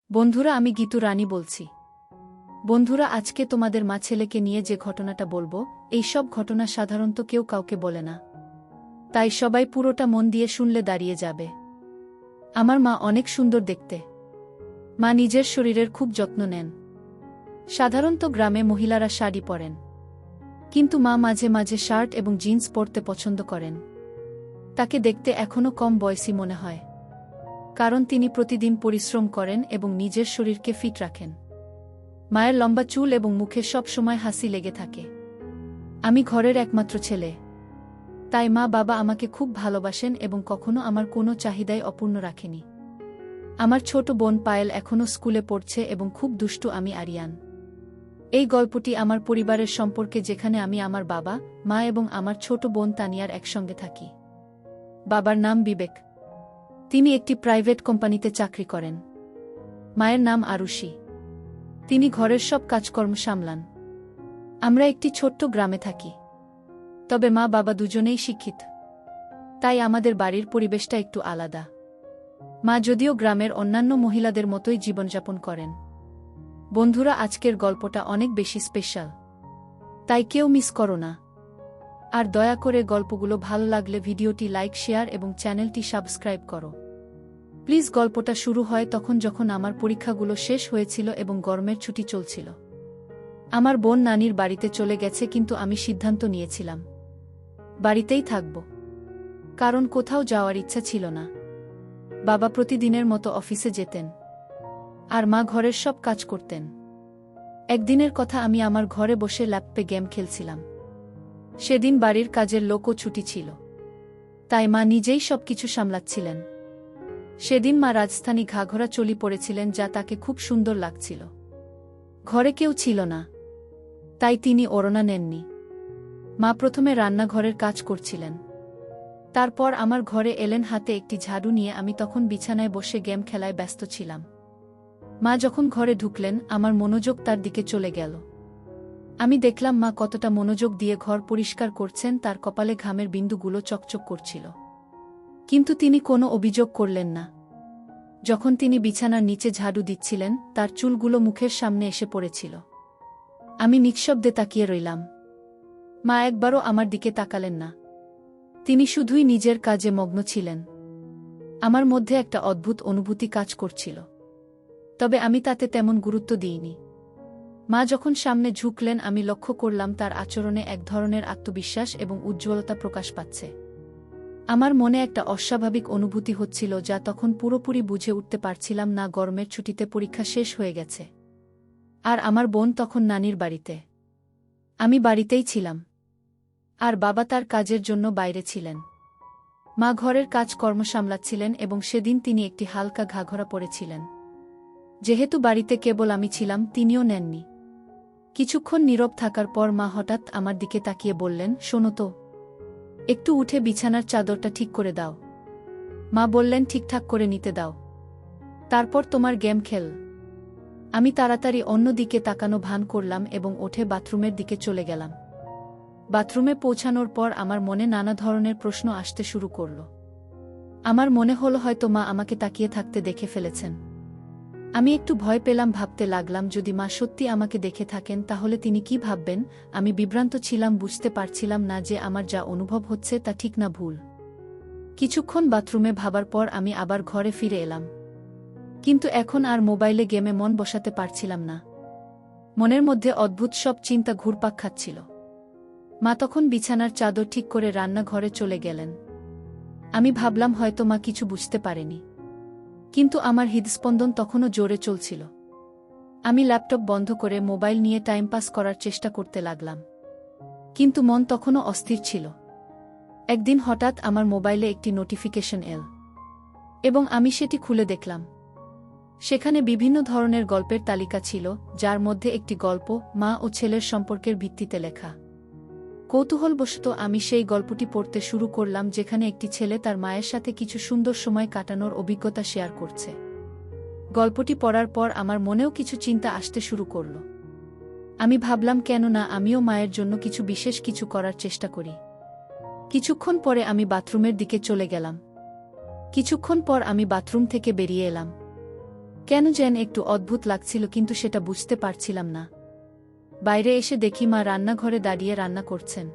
বন্ধুরা, আমি গীতু রানী বলছি। বন্ধুরা, আজকে তোমাদের মা ছেলেকে নিয়ে যে ঘটনাটা বলবো, এই সব ঘটনা সাধারণত কেউ কাউকে বলে না, তাই সবাই পুরোটা মন দিয়ে শুনলে দাঁড়িয়ে যাবে। আমার মা অনেক সুন্দর দেখতে। মা নিজের শরীরের খুব যত্ন নেন। সাধারণত গ্রামে মহিলারা শাড়ি পরেন, কিন্তু মা মাঝে মাঝে শার্ট এবং জিন্স পরতে পছন্দ করেন। তাকে দেখতে এখনও কম বয়সী মনে হয়, কারণ তিনি প্রতিদিন পরিশ্রম করেন এবং নিজের শরীরকে ফিট রাখেন। মায়ের লম্বা চুল এবং মুখে সব সময় হাসি লেগে থাকে। আমি ঘরের একমাত্র ছেলে, তাই মা বাবা আমাকে খুব ভালোবাসেন এবং কখনো আমার কোনো চাহিদাই অপূর্ণ রাখেনি। আমার ছোট বোন পায়েল এখনও স্কুলে পড়ছে এবং খুব দুষ্টু। আমি আরিয়ান। এই গল্পটি আমার পরিবারের সম্পর্কে, যেখানে আমি আমার বাবা, মা এবং আমার ছোট বোন তানিয়ার একসঙ্গে থাকি। বাবার নাম বিবেক। তিনি একটি প্রাইভেট কোম্পানিতে চাকরি করেন। মায়ের নাম আরুষি। তিনি ঘরের সব কাজকর্ম সামলান। আমরা একটি ছোট্ট গ্রামে থাকি, তবে মা বাবা দুজনেই শিক্ষিত, তাই আমাদের বাড়ির পরিবেশটা একটু আলাদা। মা যদিও গ্রামের অন্যান্য মহিলাদের মতোই জীবনযাপন করেন। বন্ধুরা, আজকের গল্পটা অনেক বেশি স্পেশাল, তাই কেউ মিস করো না। আর দয়া করে গল্পগুলো ভালো লাগলে ভিডিওটি লাইক, শেয়ার এবং চ্যানেলটি সাবস্ক্রাইব করো প্লিজ। গল্পটা শুরু হয় তখন যখন আমার পরীক্ষাগুলো শেষ হয়েছিল এবং গরমের ছুটি চলছিল। আমার বোন নানির বাড়িতে চলে গেছে, কিন্তু আমি সিদ্ধান্ত নিয়েছিলাম বাড়িতেই থাকব, কারণ কোথাও যাওয়ার ইচ্ছা ছিল না। বাবা প্রতিদিনের মতো অফিসে যেতেন, আর মা ঘরের সব কাজ করতেন। একদিনের কথা, আমি আমার ঘরে বসে ল্যাপটপে গেম খেলছিলাম। সেদিন বাড়ির কাজের লোকও ছুটি ছিল, তাই মা নিজেই সবকিছু সামলাচ্ছিলেন। সেদিন মা রাজস্থানী ঘাঘরা চলি পরেছিলেন, যা তাকে খুব সুন্দর লাগছিল। ঘরে কেউ ছিল না, তাই তিনি ওড়না নেননি। মা প্রথমে রান্নাঘরের কাজ করছিলেন, তারপর আমার ঘরে এলেন হাতে একটি ঝাড়ু নিয়ে। আমি তখন বিছানায় বসে গেম খেলায় ব্যস্ত ছিলাম। মা যখন ঘরে ঢুকলেন, আমার মনোযোগ তার দিকে চলে গেল। আমি দেখলাম মা কতটা মনোযোগ দিয়ে ঘর পরিষ্কার করছেন। তার কপালে ঘামের বিন্দুগুলো চকচক করছিল, কিন্তু তিনি কোনো অভিযোগ করলেন না। যখন তিনি বিছানার নিচে ঝাড়ু দিচ্ছিলেন, তার চুলগুলো মুখের সামনে এসে পড়েছিল। আমি নিঃশব্দে তাকিয়ে রইলাম। মা একবারও আমার দিকে তাকালেন না। তিনি শুধুই নিজের কাজে মগ্ন ছিলেন। আমার মধ্যে একটা অদ্ভুত অনুভূতি কাজ করছিল, তবে আমি তাতে তেমন গুরুত্ব দিইনি। মা যখন সামনে ঝুঁকলেন, আমি লক্ষ্য করলাম তার আচরণে এক ধরনের আত্মবিশ্বাস এবং উজ্জ্বলতা প্রকাশ পাচ্ছে। আমার মনে একটা অস্বাভাবিক অনুভূতি হচ্ছিল, যা তখন পুরোপুরি বুঝে উঠতে পারছিলাম না। গরমের ছুটিতে পরীক্ষা শেষ হয়ে গেছে, আর আমার বোন তখন নানির বাড়িতে। আমি বাড়িতেই ছিলাম, আর বাবা তার কাজের জন্য বাইরে ছিলেন। মা ঘরের কাজকর্ম সামলাচ্ছিলেন এবং সেদিন তিনি একটি হালকা ঘাঘরা পরেছিলেন। যেহেতু বাড়িতে কেবল আমি ছিলাম, তিনিও নেননি। কিছুক্ষণ নীরব থাকার পর মা হঠাৎ আমার দিকে তাকিয়ে বললেন, শোনো তো, একটু উঠে বিছানার চাদরটা ঠিক করে দাও। মা বললেন, ঠিকঠাক করে নিতে দাও, তারপর তোমার গেম খেল। আমি তাড়াতাড়ি অন্য দিকে তাকানো ভান করলাম এবং উঠে বাথরুমের দিকে চলে গেলাম। বাথরুমে পৌঁছানোর পর আমার মনে নানা ধরনের প্রশ্ন আসতে শুরু করল। আমার মনে হলো হয়তো মা আমাকে তাকিয়ে থাকতে দেখে ফেলেছেন। আমি একটু ভয় পেলাম, ভাবতে লাগলাম যদি মা সত্যি আমাকে দেখে থাকেন তাহলে তিনি কি ভাববেন। আমি বিভ্রান্ত ছিলাম, বুঝতে পারছিলাম না যে আমার যা অনুভব হচ্ছে তা ঠিক না ভুল। কিছুক্ষণ বাথরুমে ভাবার পর আমি আবার ঘরে ফিরে এলাম, কিন্তু এখন আর মোবাইলে গেমে মন বসাতে পারছিলাম না। মনের মধ্যে অদ্ভুত সব চিন্তা ঘুরপাক খাচ্ছিল। মা তখন বিছানার চাদর ঠিক করে রান্নাঘরে চলে গেলেন। আমি ভাবলাম হয়তো মা কিছু বুঝতে পারেনি, কিন্তু আমার হৃদস্পন্দন তখনও জোরে চলছিল। আমি ল্যাপটপ বন্ধ করে মোবাইল নিয়ে টাইম পাস করার চেষ্টা করতে লাগলাম, কিন্তু মন তখনও অস্থির ছিল। একদিন হঠাৎ আমার মোবাইলে একটি নোটিফিকেশন এল এবং আমি সেটি খুলে দেখলাম। সেখানে বিভিন্ন ধরনের গল্পের তালিকা ছিল, যার মধ্যে একটি গল্প মা ও ছেলের সম্পর্কের ভিত্তিতে লেখা। কৌতূহলবশত আমি সেই গল্পটি পড়তে শুরু করলাম, যেখানে একটি ছেলে তার মায়ের সাথে কিছু সুন্দর সময় কাটানোর অভিজ্ঞতা শেয়ার করছে। গল্পটি পড়ার পর আমার মনেও কিছু চিন্তা আসতে শুরু করল। আমি ভাবলাম, কেন না আমিও মায়ের জন্য কিছু বিশেষ কিছু করার চেষ্টা করি। কিছুক্ষণ পরে আমি বাথরুমের দিকে চলে গেলাম। কিছুক্ষণ পর আমি বাথরুম থেকে বেরিয়ে এলাম। কেন যেন একটু অদ্ভুত লাগছিল, কিন্তু সেটা বুঝতে পারছিলাম না। বাইরে এসে দেখি মা রান্নাঘরে দাঁড়িয়ে রান্না করছেন।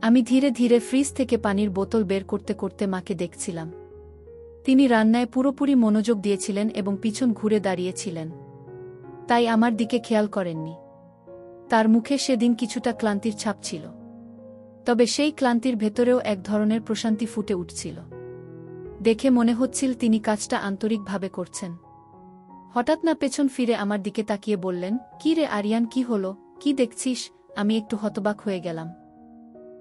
আমি ধীরে ধীরে ফ্রিজ থেকে পানির বোতল বের করতে করতে মাকে দেখছিলাম। তিনি রান্নায় পুরোপুরি মনোযোগ দিয়েছিলেন এবং পিছন ঘুরে দাঁড়িয়েছিলেন, তাই আমার দিকে খেয়াল করেননি। তার মুখে সেদিন কিছুটা ক্লান্তির ছাপ ছিল, তবে সেই ক্লান্তির ভেতরেও এক ধরনের প্রশান্তি ফুটে উঠছিল। দেখে মনে হচ্ছিল তিনি কাজটা আন্তরিকভাবে করছেন। হঠাৎ না পেছন ফিরে আমার দিকে তাকিয়ে বললেন, "কি রে আরিয়ান, কি হলো? কি দেখছিস?" আমি একটু হতবাক হয়ে গেলাম,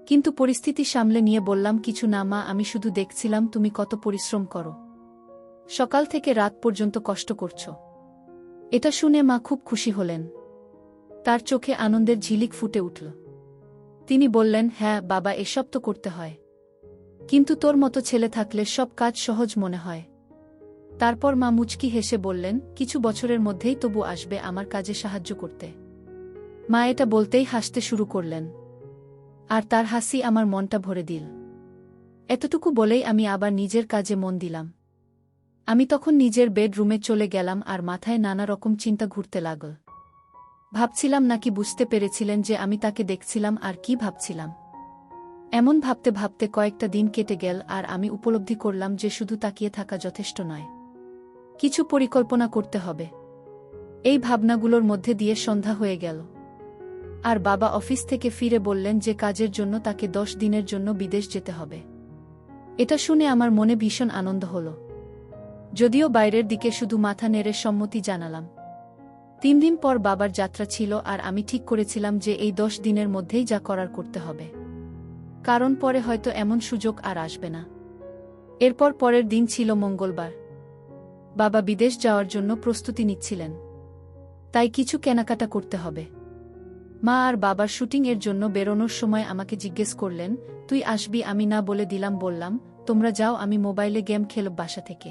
কিন্তু পরিস্থিতি সামলে নিয়ে বললাম, "কিছু না মা, আমি শুধু দেখছিলাম তুমি কত পরিশ্রম করো। সকাল থেকে রাত পর্যন্ত কষ্ট করছ।" এটা শুনে মা খুব খুশি হলেন। তার চোখে আনন্দের ঝিলিক ফুটে উঠল। তিনি বললেন, "হ্যাঁ বাবা, এসব তো করতে হয়, কিন্তু তোর মতো ছেলে থাকলে সব কাজ সহজ মনে হয়।" তারপর মা মুচকি হেসে বললেন, "কিছু বছরের মধ্যেই তবু আসবে আমার কাজে সাহায্য করতে।" মা এটা বলতেই হাসতে শুরু করলেন, আর তার হাসি আমার মনটা ভরে দিল। এতটুকু বলেই আমি আবার নিজের কাজে মন দিলাম। আমি তখন নিজের বেডরুমে চলে গেলাম আর মাথায় নানা রকম চিন্তা ঘুরতে লাগল। ভাবছিলাম নাকি বুঝতে পেরেছিলেন যে আমি তাকে দেখছিলাম আর কি ভাবছিলাম। এমন ভাবতে ভাবতে কয়েকটা দিন কেটে গেল আর আমি উপলব্ধি করলাম যে শুধু তাকিয়ে থাকা যথেষ্ট নয়, কিছু পরিকল্পনা করতে হবে। এই ভাবনাগুলোর মধ্যে দিয়ে সন্ধ্যা হয়ে গেল, আর বাবা অফিস থেকে ফিরে বললেন যে কাজের জন্য তাকে 10 দিনের জন্য বিদেশ যেতে হবে। এটা শুনে আমার মনে ভীষণ আনন্দ হল, যদিও বাইরের দিকে শুধু মাথা নেড়ে সম্মতি জানালাম। 3 দিন পর বাবার যাত্রা ছিল আর আমি ঠিক করেছিলাম যে এই 10 দিনের মধ্যেই যা করার করতে হবে, কারণ পরে হয়তো এমন সুযোগ আর আসবে না। এরপর পরের দিন ছিল মঙ্গলবার। বাবা বিদেশ যাওয়ার জন্য প্রস্তুতি নিচ্ছিলেন, তাই কিছু কেনাকাটা করতে হবে। মা আর বাবার শুটিং এর জন্য বেরোনোর সময় আমাকে জিজ্ঞেস করলেন, "তুই আসবি?" আমি না বলে বললাম, "তোমরা যাও, আমি মোবাইলে গেম খেলব বাসা থেকে।"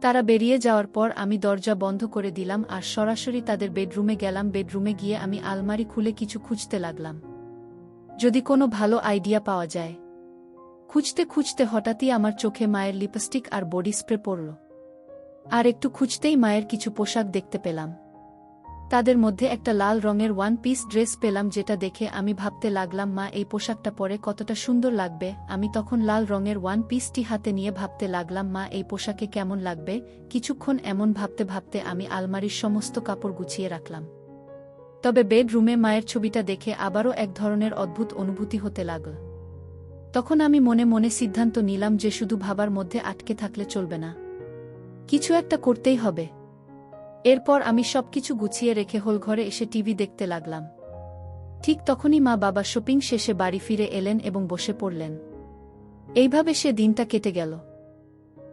তারা বেরিয়ে যাওয়ার পর আমি দরজা বন্ধ করে দিলাম আর সরাসরি তাদের বেডরুমে গেলাম। বেডরুমে গিয়ে আমি আলমারি খুলে কিছু খুঁজতে লাগলাম, যদি কোনো ভালো আইডিয়া পাওয়া যায়। খুঁজতে খুঁজতে হঠাৎই আমার চোখে মায়ের লিপস্টিক আর বডি স্প্রে পড়ল, আর একটু খুঁজতেই মায়ের কিছু পোশাক দেখতে পেলাম। তাদের মধ্যে একটা লাল রঙের 1 পিস ড্রেস পেলাম, যেটা দেখে আমি ভাবতে লাগলাম, মা এই পোশাকটা পরে কতটা সুন্দর লাগবে। আমি তখন লাল রঙের 1 পিসটি হাতে নিয়ে ভাবতে লাগলাম, মা এই পোশাকে কেমন লাগবে। কিছুক্ষণ এমন ভাবতে ভাবতে আমি আলমারির সমস্ত কাপড় গুছিয়ে রাখলাম। তবে বেডরুমে মায়ের ছবিটা দেখে আবারও এক ধরনের অদ্ভুত অনুভূতি হতে লাগল। তখন আমি মনে মনে সিদ্ধান্ত নিলাম যে শুধু ভাবার মধ্যে আটকে থাকলে চলবে না, কিছু একটা করতেই হবে। এরপর আমি সবকিছু গুছিয়ে রেখে হলঘরে এসে টিভি দেখতে লাগলাম। ঠিক তখনই মা বাবা শপিং শেষে বাড়ি ফিরে এলেন এবং বসে পড়লেন। এইভাবে সে দিনটা কেটে গেল।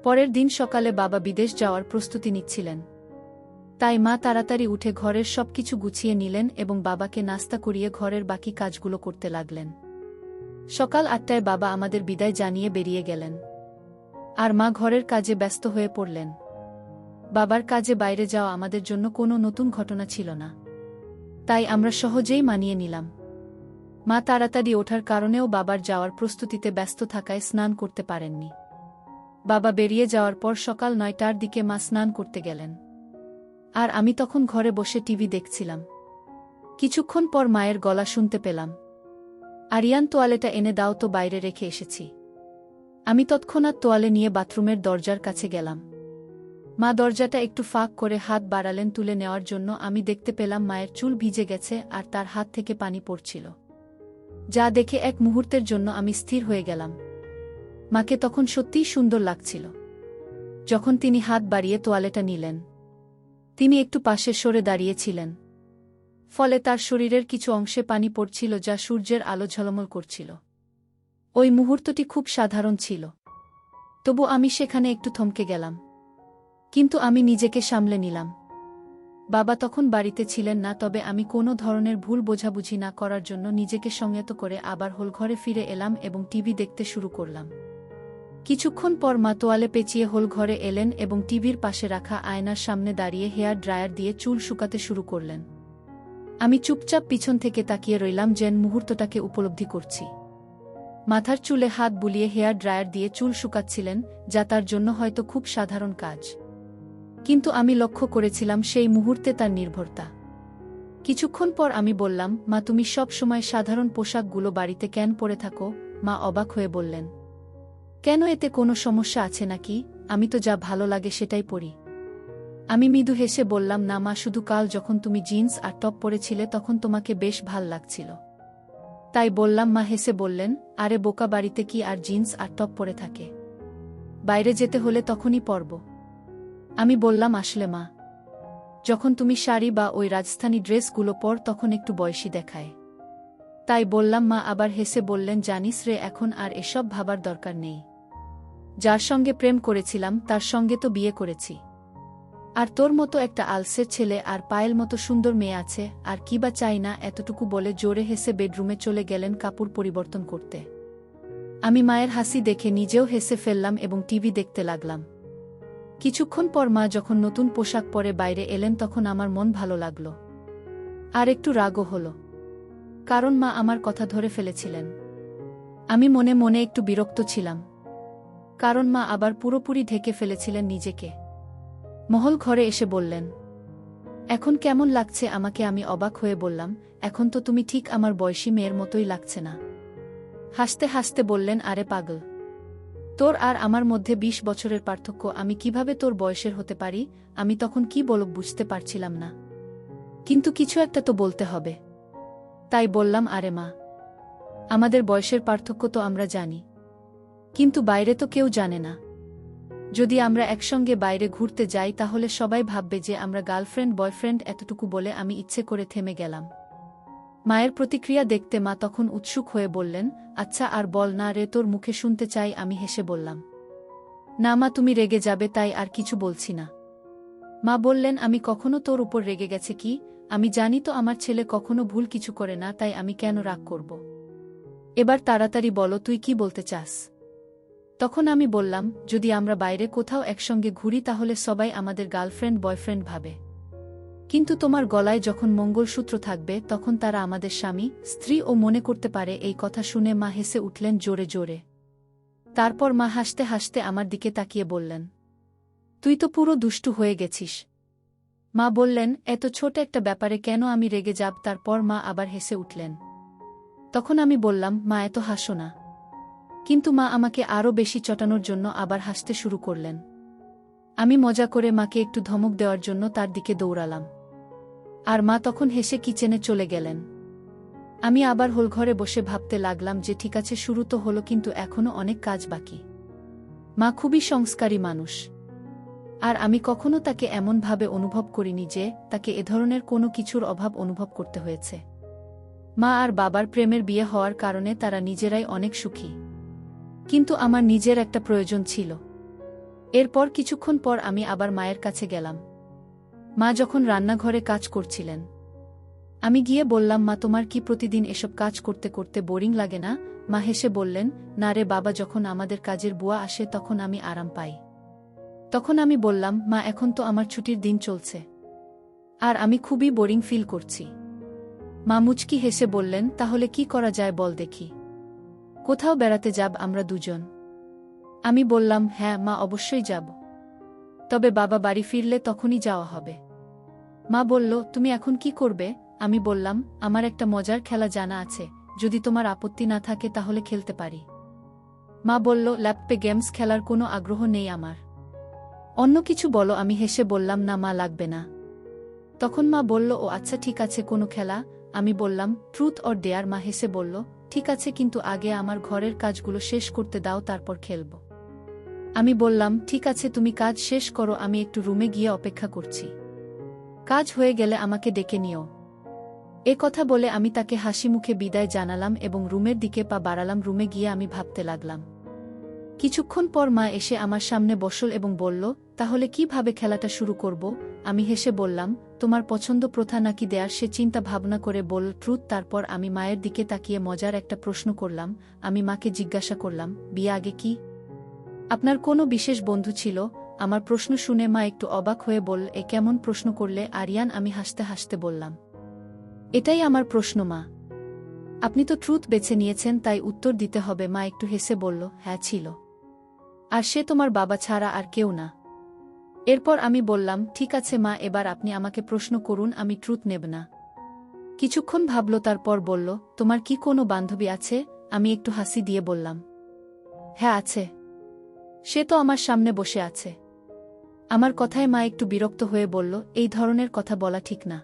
পরের দিন সকালে বাবা বিদেশ যাওয়ার প্রস্তুতি নিচ্ছিলেন, তাই মা তাড়াতাড়ি উঠে ঘরের সবকিছু গুছিয়ে নিলেন এবং বাবাকে নাস্তা করিয়ে ঘরের বাকি কাজগুলো করতে লাগলেন। সকাল 8টায় বাবা আমাদের বিদায় জানিয়ে বেরিয়ে গেলেন, আর মা ঘরের কাজে ব্যস্ত হয়ে পড়লেন। বাবার কাজে বাইরে যাওয়া আমাদের জন্য কোনো নতুন ঘটনা ছিল না, তাই আমরা সহজেই মানিয়ে নিলাম। মা তাড়াতাড়ি ওঠার কারণেও বাবার যাওয়ার প্রস্তুতিতে ব্যস্ত থাকায় স্নান করতে পারেননি। বাবা বেরিয়ে যাওয়ার পর সকাল 9টার দিকে মা স্নান করতে গেলেন, আর আমি তখন ঘরে বসে টিভি দেখছিলাম। কিছুক্ষণ পর মায়ের গলা শুনতে পেলাম, "আরিয়ান, তোয়ালেটা এনে দাও তো, বাইরে রেখে এসেছি।" আমি তৎক্ষণাৎ তোয়ালে নিয়ে বাথরুমের দরজার কাছে গেলাম। মা দরজাটা একটু ফাঁক করে হাত বাড়ালেন তুলে নেওয়ার জন্য। আমি দেখতে পেলাম মায়ের চুল ভিজে গেছে আর তার হাত থেকে পানি পড়ছিল, যা দেখে এক মুহূর্তের জন্য আমি স্থির হয়ে গেলাম। মাকে তখন সত্যিই সুন্দর লাগছিল। যখন তিনি হাত বাড়িয়ে তোয়ালেটা নিলেন, তিনি একটু পাশে সরে দাঁড়িয়েছিলেন, ফলে তার শরীরের কিছু অংশে পানি পড়ছিল যা সূর্যের আলো ঝলমল করছিল। ওই মুহূর্তটি খুব সাধারণ ছিল, তবু আমি সেখানে একটু থমকে গেলাম, কিন্তু আমি নিজেকে সামলে নিলাম। বাবা তখন বাড়িতে ছিলেন না, তবে আমি কোনো ধরনের ভুল বোঝাবুঝি না করার জন্য নিজেকে সংযত করে আবার হোলঘরে ফিরে এলাম এবং টিভি দেখতে শুরু করলাম। কিছুক্ষণ পর মা তোয়ালে পেঁচিয়ে হোলঘরে এলেন এবং টিভির পাশে রাখা আয়নার সামনে দাঁড়িয়ে হেয়ার ড্রায়ার দিয়ে চুল শুকাতে শুরু করলেন। আমি চুপচাপ পিছন থেকে তাকিয়ে রইলাম, যেন মুহূর্তটাকে উপলব্ধি করছি। মাথার চুলে হাত বুলিয়ে হেয়ার ড্রায়ার দিয়ে চুল শুকাচ্ছিলেন, যা তার জন্য হয়তো খুব সাধারণ কাজ, কিন্তু আমি লক্ষ্য করেছিলাম সেই মুহূর্তে তার নির্ভরতা। কিছুক্ষণ পর আমি বললাম, মা তুমি সব সময় সাধারণ পোশাকগুলো বাড়িতে কেন পরে থাকো? মা অবাক হয়ে বললেন, কেন, এতে কোনো সমস্যা আছে নাকি? আমি তো যা ভালো লাগে সেটাই পরি। আমি মৃদু হেসে বললাম, না মা, শুধু কাল যখন তুমি জিন্স আর টপ পরেছিলে তখন তোমাকে বেশ ভাল লাগছিল তাই বললাম। মা হেসে বললেন, আরে বোকা, বাড়িতে কি আর জিন্স আর টপ পরে থাকে? বাইরে যেতে হলে তখনই পরব। আমি বললাম, আসলে মা, যখন তুমি শাড়ি বা ওই রাজস্থানী ড্রেসগুলো পর তখন একটু বয়সী দেখায় তাই বললাম। মা আবার হেসে বললেন, জানিস রে, এখন আর এসব ভাবার দরকার নেই। যার সঙ্গে প্রেম করেছিলাম তার সঙ্গে তো বিয়ে করেছি। আর তোর মতো একটা আলসের ছেলে আর পায়েল মতো সুন্দর মেয়ে আছে, আর কি বা চাই না? এতটুকু বলে জোরে হেসে বেডরুমে চলে গেলেন কাপড় পরিবর্তন করতে। আমি মায়ের হাসি দেখে নিজেও হেসে ফেললাম এবং টিভি দেখতে লাগলাম। কিছুক্ষণ পর মা যখন নতুন পোশাক পরে বাইরে এলেন তখন আমার মন ভালো লাগল। আর একটু রাগও হল, কারণ মা আমার কথা ধরে ফেলেছিলেন। আমি মনে মনে একটু বিরক্ত ছিলাম, কারণ মা আবার পুরোপুরি ঢেকে ফেলেছিলেন নিজেকে। মহল ঘরে এসে বললেন, এখন কেমন লাগছে আমাকে? আমি অবাক হয়ে বললাম, এখন তো তুমি ঠিক আমার বয়সী মেয়ের মতোই লাগছে না। হাসতে হাসতে বললেন, আরে পাগল, তোর আর আমার মধ্যে 20 বছরের পার্থক্য, আমি কিভাবে তোর বয়সের হতে পারি? আমি তখন কি বলব বুঝতে পারছিলাম না, কিন্তু কিছু একটা তো বলতে হবে। তাই বললাম, আরে মা, আমাদের বয়সের পার্থক্য তো আমরা জানি, কিন্তু বাইরে তো কেউ জানে না। যদি আমরা একসঙ্গে বাইরে ঘুরতে যাই তাহলে সবাই ভাববে যে আমরা গার্লফ্রেন্ড বয়ফ্রেন্ড। এতটুকু বলে আমি ইচ্ছে করে থেমে গেলাম। মায়ের প্রতিক্রিয়া দেখতে মা তখন উৎসুক হয়ে বললেন, আচ্ছা আর বল না রে, তোর মুখে শুনতে চাই। আমি হেসে বললাম, না মা, তুমি রেগে যাবে তাই আর কিছু বলছি না। মা বললেন, আমি কখনো তোর উপর রেগে গেছে কি? আমি জানি তো আমার ছেলে কখনো ভুল কিছু করে না, তাই আমি কেন রাগ করব? এবার তাড়াতাড়ি বলো, তুই কি বলতে চাস? তখন আমি বললাম, যদি আমরা বাইরে কোথাও একসঙ্গে ঘুরি তাহলে সবাই আমাদের গার্লফ্রেন্ড বয়ফ্রেন্ড ভাবে, কিন্তু তোমার গলায় যখন মঙ্গলসূত্র থাকবে তখন তারা আমাদের স্বামী স্ত্রী ও মনে করতে পারে। এই কথা শুনে মা হেসে উঠলেন জোরে জোরে। তারপর মা হাসতে হাসতে আমার দিকে তাকিয়ে বললেন, তুই তো পুরো দুষ্টু হয়ে গেছিস। মা বললেন, এত ছোট একটা ব্যাপারে কেন আমি রেগে যাব? তারপর মা আবার হেসে উঠলেন। তখন আমি বললাম, মা এত হাসো না। কিন্তু মা আমাকে আরও বেশি চটানোর জন্য আবার হাসতে শুরু করলেন। আমি মজা করে মাকে একটু ধমক দেওয়ার জন্য তার দিকে দৌড়ালাম, আর মা তখন হেসে কিচেনে চলে গেলেন। আমি আবার হোলঘরে বসে ভাবতে লাগলাম যে ঠিক আছে, শুরু তো হলো, কিন্তু এখনো অনেক কাজ বাকি। মা খুবই সংস্কারী মানুষ, আর আমি কখনো তাকে এমনভাবে অনুভব করিনি যে তাকে এ ধরনের কোনো কিছুর অভাব অনুভব করতে হয়েছে। মা আর বাবার প্রেমের বিয়ে হওয়ার কারণে তারা নিজেরাই অনেক সুখী, কিন্তু আমার নিজের একটা প্রয়োজন ছিল। এরপর কিছুক্ষণ পর আমি আবার মায়ের কাছে গেলাম। মা যখন রান্নাঘরে কাজ করছিলেন, আমি গিয়ে বললাম, মা তোমার কি প্রতিদিন এসব কাজ করতে করতে বোরিং লাগে না? মা হেসে বললেন, না রে বাবা, যখন আমাদের কাজের বুয়া আসে তখন আমি আরাম পাই। তখন আমি বললাম, মা এখন তো আমার ছুটির দিন চলছে, আর আমি খুবই বোরিং ফিল করছি। মা মুচকি হেসে বললেন, তাহলে কি করা যায় বল দেখি, কোথাও বেড়াতে যাব আমরা দুজন? আমি বললাম, হ্যাঁ মা, অবশ্যই যাব, তবে বাবা বাড়ি ফিরলে তখনই যাওয়া হবে। মা বলল, তুমি এখন কি করবে? আমি বললাম, আমার একটা মজার খেলা জানা আছে, যদি তোমার আপত্তি না থাকে তাহলে খেলতে পারি। মা বলল, ল্যাপটপে গেমস খেলার কোনো আগ্রহ নেই আমার, অন্য কিছু বলো। আমি হেসে বললাম, না মা, লাগবে না। তখন মা বলল, ও আচ্ছা ঠিক আছে, কোনো খেলা? আমি বললাম, ট্রুথ অর ডেয়ার। মা হেসে বলল, ঠিক আছে, কিন্তু আগে আমার ঘরের কাজগুলো শেষ করতে দাও, তারপর খেলব। আমি বললাম, ঠিক আছে, তুমি কাজ শেষ করো, আমি একটু রুমে গিয়ে অপেক্ষা করছি, কাজ হয়ে গেলে আমাকে ডেকে নিও। এ কথা বলে আমি তাকে হাসি মুখে বিদায় জানালাম এবং রুমের দিকে পা বাড়ালাম। রুমে গিয়ে আমি ভাবতে লাগলাম। কিছুক্ষণ পর মা এসে আমার সামনে বসল এবং বলল, তাহলে কিভাবে খেলাটা শুরু করব? আমি হেসে বললাম, তোমার পছন্দ প্রথা নাকি দেয়ার? সে চিন্তা ভাবনা করে বলল, ট্রুথ। তারপর আমি মায়ের দিকে তাকিয়ে মজার একটা প্রশ্ন করলাম। আমি মাকে জিজ্ঞাসা করলাম, বিয়ে আগে কি আপনার কোনো বিশেষ বন্ধু ছিল? আমার প্রশ্ন শুনে মা একটু অবাক হয়ে বলল, এ কেমন প্রশ্ন করলে আরিয়ান? আমি হাসতে হাসতে বললাম, এটাই আমার প্রশ্ন মা, আপনি তো ট্রুথ বেছে নিয়েছেন তাই উত্তর দিতে হবে। মা একটু হেসে বলল, হ্যাঁ ছিল, আর সে তোমার বাবা ছাড়া আর কেউ না। এরপর আমি বললাম, ঠিক আছে মা, এবার আপনি আমাকে প্রশ্ন করুন, আমি ট্রুথ নেব না। কিছুক্ষণ ভাবল, তারপর বলল, তোমার কি কোনো বান্ধবী আছে? আমি একটু হাসি দিয়ে বললাম, হ্যাঁ আছে। সে তো আমার সামনে বসে আছে। আমার কথায় মা একটু বিরক্ত হয়ে বলল, এই ধরনের কথা বলা ঠিক না।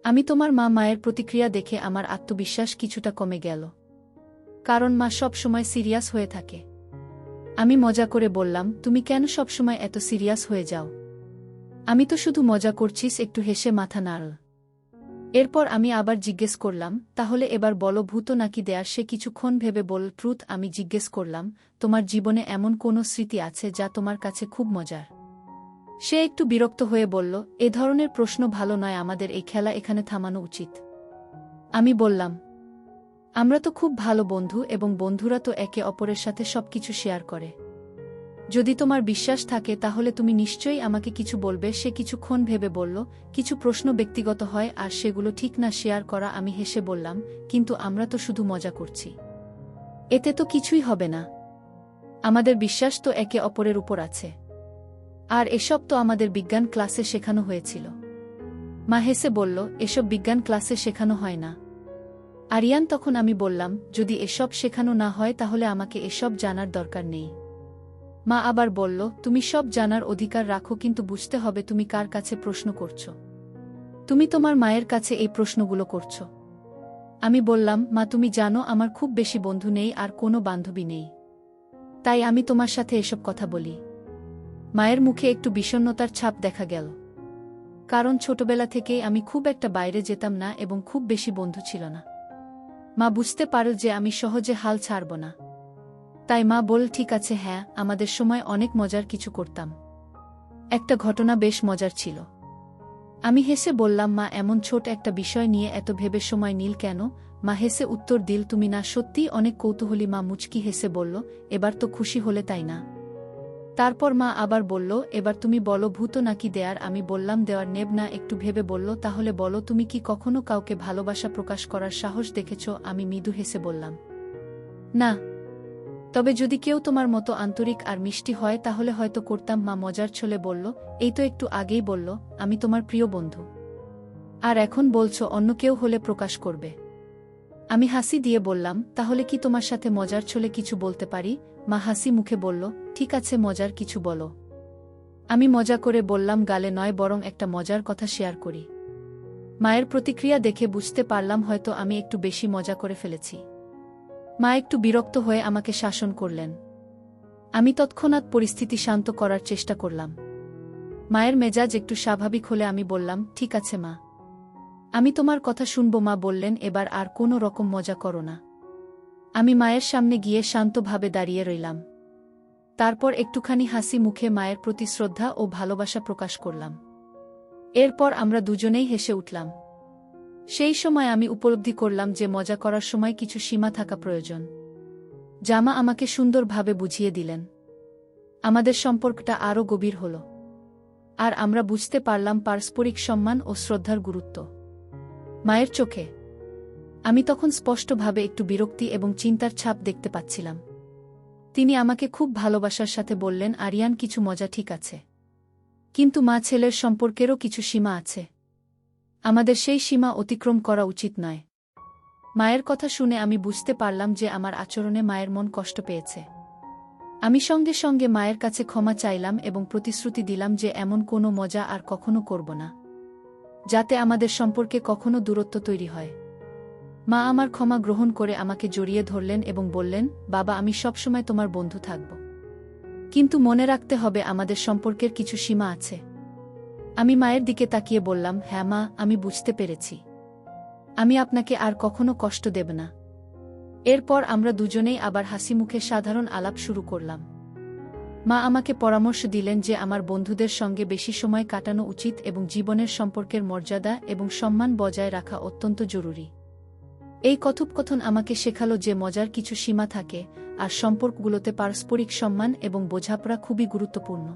আমি তোমার মা। মায়ের প্রতিক্রিয়া দেখে আমার আত্মবিশ্বাস কিছুটা কমে গেল, কারণ মা সব সময় সিরিয়াস হয়ে থাকে। আমি মজা করে বললাম, তুমি কেন সবসময় এত সিরিয়াস হয়ে যাও? আমি তো শুধু মজা করছিস। একটু হেসে মাথা নাড়ল। এরপর আমি আবার জিজ্ঞেস করলাম, তাহলে এবার বলো, ভূত নাকি দেয়ার? সে কিছুক্ষণ ভেবে বলল, ট্রুথ। আমি জিজ্ঞেস করলাম, তোমার জীবনে এমন কোনো স্মৃতি আছে যা তোমার কাছে খুব মজার? সে একটু বিরক্ত হয়ে বলল, এ ধরনের প্রশ্ন ভালো নয়, আমাদের এই খেলা এখানে থামানো উচিত। আমি বললাম, আমরা তো খুব ভালো বন্ধু, এবং বন্ধুরা তো একে অপরের সাথে সবকিছু শেয়ার করে। যদি তোমার বিশ্বাস থাকে তাহলে তুমি নিশ্চয়ই আমাকে কিছু বলবে। সে কিছুক্ষণ ভেবে বলল, কিছু প্রশ্ন ব্যক্তিগত হয় আর সেগুলো ঠিক না শেয়ার করা। আমি হেসে বললাম, কিন্তু আমরা তো শুধু মজা করছি, এতে তো কিছুই হবে না। আমাদের বিশ্বাস তো একে অপরের উপর আছে। আর এসব তো আমাদের বিজ্ঞান ক্লাসে শেখানো হয়েছিল। মা হেসে বলল, এসব বিজ্ঞান ক্লাসে শেখানো হয় না আরিয়ান। তখন আমি বললাম, যদি এসব শেখানো না হয় তাহলে আমাকে এসব জানার দরকার নেই। মা আবার বলল, তুমি সব জানার অধিকার রাখো, কিন্তু বুঝতে হবে তুমি কার কাছে প্রশ্ন করছো। তুমি তোমার মায়ের কাছে এই প্রশ্নগুলো করছো। আমি বললাম, মা তুমি জানো আমার খুব বেশি বন্ধু নেই আর কোনো বান্ধবী নেই, তাই আমি তোমার সাথে এসব কথা বলি। মায়ের মুখে একটু বিষণ্ণতার ছাপ দেখা গেল, কারণ ছোটবেলা থেকেই আমি খুব একটা বাইরে যেতাম না এবং খুব বেশি বন্ধু ছিল না। মা বুঝতে পারল যে আমি সহজে হাল ছাড়ব না। তাই মা বল, ঠিক আছে, হ্যাঁ, আমাদের সময় অনেক মজার কিছু করতাম। একটা ঘটনা বেশ মজার ছিল। আমি হেসে বললাম, মা এমন ছোট একটা বিষয় নিয়ে এত ভেবে সময় নীল কেন? মা হেসে উত্তর দিল, তুমি না সত্যিই অনেক কৌতূহলী। মা মুচকি হেসে বলল, এবার তো খুশি হলে তাই না? তারপর মা আবার বলল, এবার তুমি বলো, ভূত নাকি দেয়ার? আমি বললাম, দেওয়ার। নেব না। একটু ভেবে বলল, তাহলে বলো, তুমি কি কখনো কাউকে ভালোবাসা প্রকাশ করার সাহস দেখেছ? আমি মৃদু হেসে বললাম, না। তবে যদি কেউ তোমার মতো আন্তরিক আর মিষ্টি হয় তাহলে হয়তো করতাম। মা মজার ছলে বলল, এই তো একটু আগেই বলল আমি তোমার প্রিয় বন্ধু, আর এখন বলছো অন্য কেউ হলে প্রকাশ করবে। আমি হাসি দিয়ে বললাম, তাহলে কি তোমার সাথে মজার ছলে কিছু বলতে পারি? মা হাসি মুখে বলল, ঠিক আছে, মজার কিছু বলো। আমি মজা করে বললাম, গালে নয়, বরং একটা মজার কথা শেয়ার করি। মায়ের প্রতিক্রিয়া দেখে বুঝতে পারলাম হয়তো আমি একটু বেশি মজা করে ফেলেছি। মা একটু বিরক্ত হয়ে আমাকে শাসন করলেন। আমি তৎক্ষণাৎ পরিস্থিতি শান্ত করার চেষ্টা করলাম। মায়ের মেজাজ একটু স্বাভাবিক হলে আমি বললাম, ঠিক আছে মা, আমি তোমার কথা শুনব। মা বললেন, এবার আর কোনো রকম মজা করো না। আমি মায়ের সামনে গিয়ে শান্তভাবে দাঁড়িয়ে রইলাম। তারপর একটুখানি হাসি মুখে মায়ের প্রতি শ্রদ্ধা ও ভালোবাসা প্রকাশ করলাম। এরপর আমরা দুজনেই হেসে উঠলাম। সেই সময় আমি উপলব্ধি করলাম যে মজা করার সময় কিছু সীমা থাকা প্রয়োজন। জামা আমাকে সুন্দরভাবে বুঝিয়ে দিলেন। আমাদের সম্পর্কটা আরও গভীর হল, আর আমরা বুঝতে পারলাম পারস্পরিক সম্মান ও শ্রদ্ধার গুরুত্ব। মায়ের চোখে আমি তখন স্পষ্টভাবে একটু বিরক্তি এবং চিন্তার ছাপ দেখতে পাচ্ছিলাম। তিনি আমাকে খুব ভালোবাসার সাথে বললেন, আরিয়ান, কিছু মজা ঠিক আছে, কিন্তু মা ছেলের সম্পর্কেরও কিছু সীমা আছে। আমাদের সেই সীমা অতিক্রম করা উচিত নয়। মায়ের কথা শুনে আমি বুঝতে পারলাম যে আমার আচরণে মায়ের মন কষ্ট পেয়েছে। আমি সঙ্গে সঙ্গে মায়ের কাছে ক্ষমা চাইলাম এবং প্রতিশ্রুতি দিলাম যে এমন কোনো মজা আর কখনো করব না, যাতে আমাদের সম্পর্কে কখনো দূরত্ব তৈরি হয়। মা আমার ক্ষমা গ্রহণ করে আমাকে জড়িয়ে ধরলেন এবং বললেন, বাবা, আমি সবসময় তোমার বন্ধু থাকব, কিন্তু মনে রাখতে হবে আমাদের সম্পর্কের কিছু সীমা আছে। আমি মায়ের দিকে তাকিয়ে বললাম, হ্যাঁ মা, আমি বুঝতে পেরেছি। আমি আপনাকে আর কখনো কষ্ট দেব না। এরপর আমরা দুজনেই আবার হাসিমুখে সাধারণ আলাপ শুরু করলাম। মা আমাকে পরামর্শ দিলেন যে আমার বন্ধুদের সঙ্গে বেশি সময় কাটানো উচিত এবং জীবনের সম্পর্কের মর্যাদা এবং সম্মান বজায় রাখা অত্যন্ত জরুরি। এই কথোপকথন আমাকে শেখালো যে মজার কিছু সীমা থাকে, আর সম্পর্কগুলোতে পারস্পরিক সম্মান এবং বোঝাপড়া খুবই গুরুত্বপূর্ণ।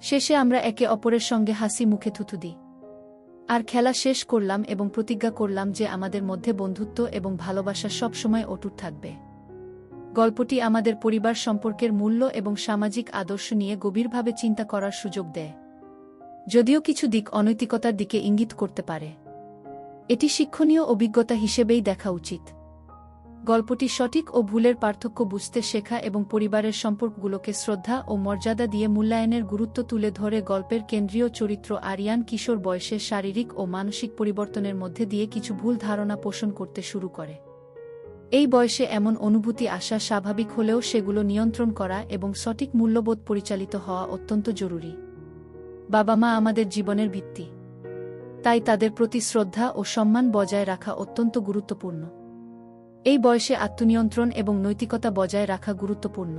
শেষে আমরা একে অপরের সঙ্গে হাসি মুখে থুথু দিই আর খেলা শেষ করলাম এবং প্রতিজ্ঞা করলাম যে আমাদের মধ্যে বন্ধুত্ব এবং ভালোবাসা সব সময় অটুট থাকবে। গল্পটি আমাদের পরিবার সম্পর্কের মূল্য এবং সামাজিক আদর্শ নিয়ে গভীরভাবে চিন্তা করার সুযোগ দেয়। যদিও কিছু দিক অনৈতিকতার দিকে ইঙ্গিত করতে পারে, এটি শিক্ষণীয় অভিজ্ঞতা হিসেবেই দেখা উচিত। গল্পটি সঠিক ও ভুলের পার্থক্য বুঝতে শেখা এবং পরিবারের সম্পর্কগুলোকে শ্রদ্ধা ও মর্যাদা দিয়ে মূল্যায়নের গুরুত্ব তুলে ধরে। গল্পের কেন্দ্রীয় চরিত্র আরিয়ান কিশোর বয়সে শারীরিক ও মানসিক পরিবর্তনের মধ্যে দিয়ে কিছু ভুল ধারণা পোষণ করতে শুরু করে। এই বয়সে এমন অনুভূতি আসা স্বাভাবিক হলেও সেগুলো নিয়ন্ত্রণ করা এবং সঠিক মূল্যবোধ পরিচালিত হওয়া অত্যন্ত জরুরি। বাবা মা আমাদের জীবনের ভিত্তি, তাই তাদের প্রতি শ্রদ্ধা ও সম্মান বজায় রাখা অত্যন্ত গুরুত্বপূর্ণ। এই বয়সে আত্মনিয়ন্ত্রণ এবং নৈতিকতা বজায় রাখা গুরুত্বপূর্ণ।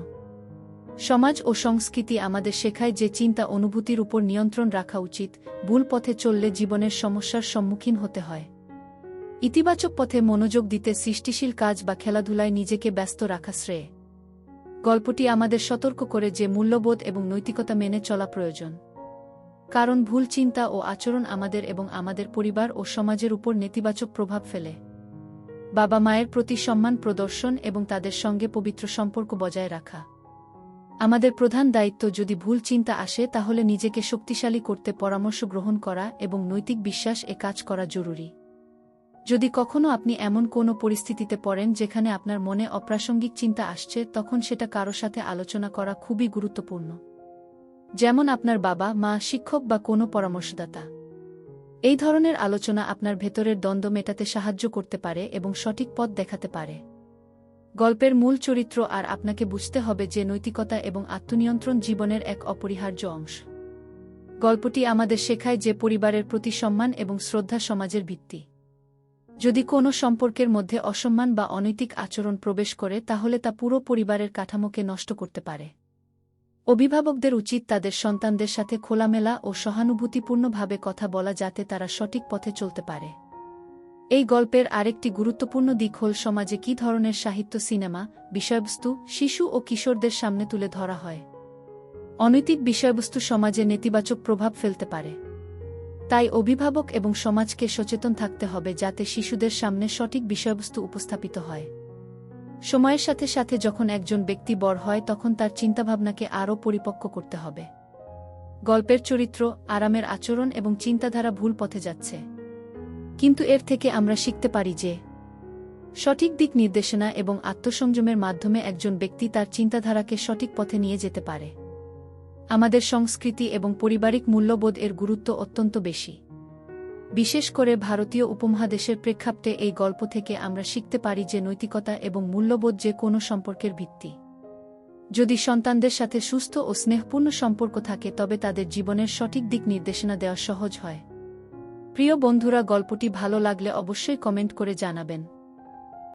সমাজ ও সংস্কৃতি আমাদের শেখায় যে চিন্তা অনুভূতির উপর নিয়ন্ত্রণ রাখা উচিত, ভুল পথে চললে জীবনের সমস্যার সম্মুখীন হতে হয়। ইতিবাচক পথে মনোযোগ দিতে সৃষ্টিশীল কাজ বা খেলাধুলায় নিজেকে ব্যস্ত রাখা শ্রেয়। গল্পটি আমাদের সতর্ক করে যে মূল্যবোধ এবং নৈতিকতা মেনে চলা প্রয়োজন, কারণ ভুল চিন্তা ও আচরণ আমাদের এবং আমাদের পরিবার ও সমাজের উপর নেতিবাচক প্রভাব ফেলে। বাবা মায়ের প্রতি সম্মান প্রদর্শন এবং তাদের সঙ্গে পবিত্র সম্পর্ক বজায় রাখা আমাদের প্রধান দায়িত্ব। যদি ভুল চিন্তা আসে তাহলে নিজেকে শক্তিশালী করতে পরামর্শ গ্রহণ করা এবং নৈতিক বিশ্বাস কাজ করা জরুরি। যদি কখনো আপনি এমন কোনো পরিস্থিতিতে পড়েন যেখানে আপনার মনে অপ্রাসঙ্গিক চিন্তা আসছে, তখন সেটা কারো সাথে আলোচনা করা খুবই গুরুত্বপূর্ণ, যেমন আপনার বাবা মা, শিক্ষক বা কোনো পরামর্শদাতা। এই ধরনের আলোচনা আপনার ভেতরের দ্বন্দ্ব মেটাতে সাহায্য করতে পারে এবং সঠিক পথ দেখাতে পারে। গল্পের মূল চরিত্র আর আপনাকে বুঝতে হবে যে নৈতিকতা এবং আত্মনিয়ন্ত্রণ জীবনের এক অপরিহার্য অংশ। গল্পটি আমাদের শেখায় যে পরিবারের প্রতি সম্মান এবং শ্রদ্ধা সমাজের ভিত্তি। যদি কোনো সম্পর্কের মধ্যে অসম্মান বা অনৈতিক আচরণ প্রবেশ করে, তাহলে তা পুরো পরিবারের কাঠামোকে নষ্ট করতে পারে। অভিভাবকদের উচিত তাদের সন্তানদের সাথে খোলামেলা ও সহানুভূতিপূর্ণভাবে কথা বলা, যাতে তারা সঠিক পথে চলতে পারে। এই গল্পের আরেকটি গুরুত্বপূর্ণ দিক হল সমাজে কী ধরনের সাহিত্য, সিনেমা বিষয়বস্তু শিশু ও কিশোরদের সামনে তুলে ধরা হয়। অনৈতিক বিষয়বস্তু সমাজে নেতিবাচক প্রভাব ফেলতে পারে, তাই অভিভাবক এবং সমাজকে সচেতন থাকতে হবে যাতে শিশুদের সামনে সঠিক বিষয়বস্তু উপস্থাপিত হয়। সময়ের সাথে সাথে যখন একজন ব্যক্তি বড় হয়, তখন তার চিন্তাভাবনাকে আরও পরিপক্ক করতে হবে। গল্পের চরিত্র আরামের আচরণ এবং চিন্তাধারা ভুল পথে যাচ্ছে, কিন্তু এর থেকে আমরা শিখতে পারি যে সঠিক দিক নির্দেশনা এবং আত্মসংযমের মাধ্যমে একজন ব্যক্তি তার চিন্তাধারাকে সঠিক পথে নিয়ে যেতে পারে। আমাদের সংস্কৃতি এবং পারিবারিক মূল্যবোধ এর গুরুত্ব অত্যন্ত বেশি, বিশেষ করে ভারতীয় উপমহাদেশের প্রেক্ষাপটে। এই গল্প থেকে আমরা শিখতে পারি যে নৈতিকতা এবং মূল্যবোধ যে কোনো সম্পর্কের ভিত্তি। যদি সন্তানদের সাথে সুস্থ ও স্নেহপূর্ণ সম্পর্ক থাকে, তবে তাদের জীবনের সঠিক দিক নির্দেশনা দেওয়া সহজ হয়। প্রিয় বন্ধুরা, গল্পটি ভালো লাগলে অবশ্যই কমেন্ট করে জানাবেন।